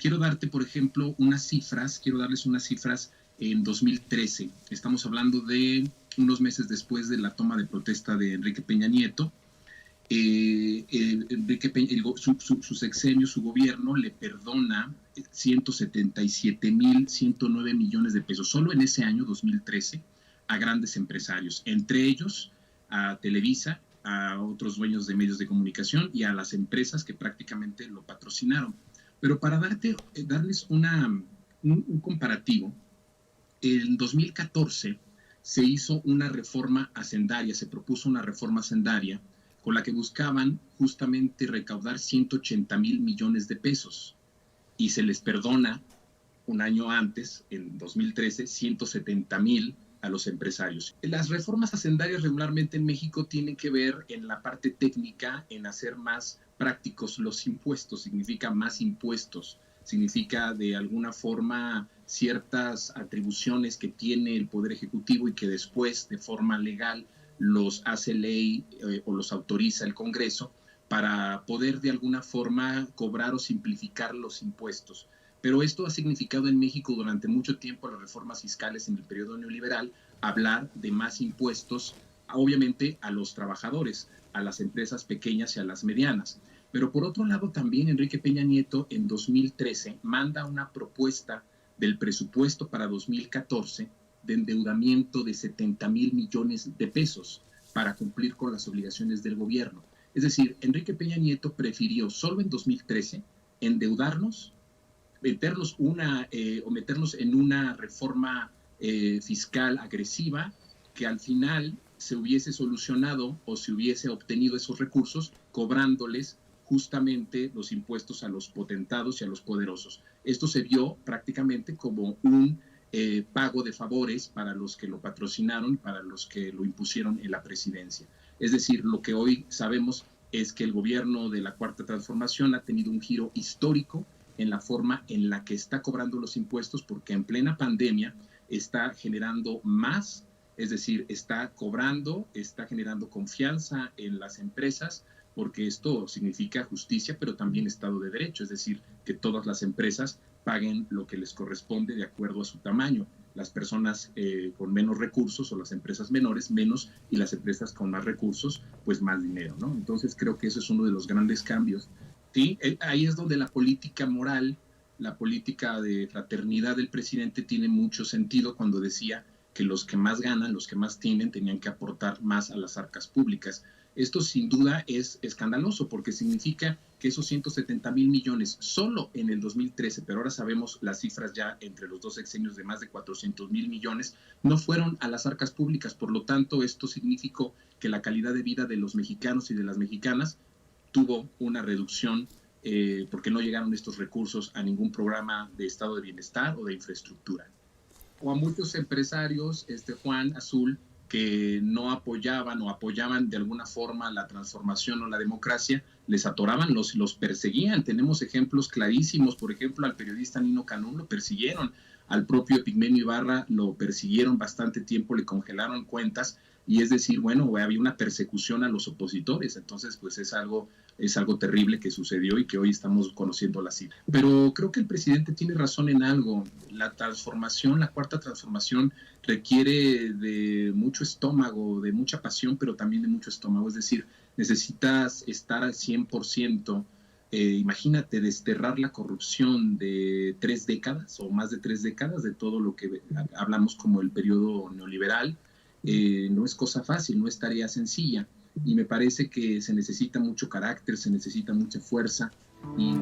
Quiero darte, por ejemplo, quiero darles unas cifras en 2013. Estamos hablando de unos meses después de la toma de protesta de Enrique Peña Nieto. Enrique Peña, su sexenio, su gobierno le perdona 177,109 millones de pesos solo en ese año 2013 a grandes empresarios, entre ellos a Televisa, a otros dueños de medios de comunicación y a las empresas que prácticamente lo patrocinaron. Pero para darles un comparativo, en 2014 se hizo una reforma hacendaria, se propuso una reforma hacendaria con la que buscaban justamente recaudar 180,000 millones de pesos y se les perdona un año antes, en 2013, 170,000 a los empresarios. Las reformas hacendarias regularmente en México tienen que ver en la parte técnica, en hacer más prácticos los impuestos, significa más impuestos, significa de alguna forma ciertas atribuciones que tiene el Poder Ejecutivo y que después de forma legal los hace ley o los autoriza el Congreso para poder de alguna forma cobrar o simplificar los impuestos. Pero esto ha significado en México durante mucho tiempo las reformas fiscales en el periodo neoliberal, hablar de más impuestos, obviamente a los trabajadores, a las empresas pequeñas y a las medianas. Pero por otro lado también Enrique Peña Nieto en 2013 manda una propuesta del presupuesto para 2014 de endeudamiento de 70,000 millones de pesos para cumplir con las obligaciones del gobierno. Es decir, Enrique Peña Nieto prefirió solo en 2013 endeudarnos, meternos en una reforma fiscal agresiva que al final se hubiese solucionado o se hubiese obtenido esos recursos cobrándoles justamente los impuestos a los potentados y a los poderosos. Esto se vio prácticamente como un pago de favores para los que lo patrocinaron, para los que lo impusieron en la presidencia. Es decir, lo que hoy sabemos es que el gobierno de la Cuarta Transformación ha tenido un giro histórico en la forma en la que está cobrando los impuestos, porque en plena pandemia está generando más, es decir, está cobrando, está generando confianza en las empresas, porque esto significa justicia, pero también Estado de Derecho, es decir, que todas las empresas paguen lo que les corresponde de acuerdo a su tamaño. Las personas con menos recursos o las empresas menores menos y las empresas con más recursos pues más dinero, ¿no? Entonces creo que eso es uno de los grandes cambios. Sí, ahí es donde la política moral, la política de fraternidad del presidente tiene mucho sentido cuando decía que los que más ganan, los que más tienen, tenían que aportar más a las arcas públicas. Esto sin duda es escandaloso porque significa que esos 170,000 millones solo en el 2013, pero ahora sabemos las cifras ya entre los dos sexenios de más de 400,000 millones, no fueron a las arcas públicas. Por lo tanto, esto significó que la calidad de vida de los mexicanos y de las mexicanas tuvo una reducción porque no llegaron estos recursos a ningún programa de estado de bienestar o de infraestructura. O a muchos empresarios, Juan Azul, que no apoyaban o apoyaban de alguna forma la transformación o la democracia, les atoraban, los perseguían. Tenemos ejemplos clarísimos, por ejemplo, al periodista Nino Canún lo persiguieron, al propio Epigmenio Ibarra lo persiguieron bastante tiempo, le congelaron cuentas, y es decir, bueno, había una persecución a los opositores. Entonces pues es algo terrible que sucedió y que hoy estamos conociendo la cifra. Pero creo que el presidente tiene razón en algo. La transformación, la cuarta transformación requiere de mucho estómago, de mucha pasión, pero también de mucho estómago. Es decir, necesitas estar al 100%. Imagínate desterrar la corrupción de 3 décadas o más de 3 décadas de todo lo que hablamos como el periodo neoliberal. No es cosa fácil, no es tarea sencilla, y me parece que se necesita mucho carácter, se necesita mucha fuerza y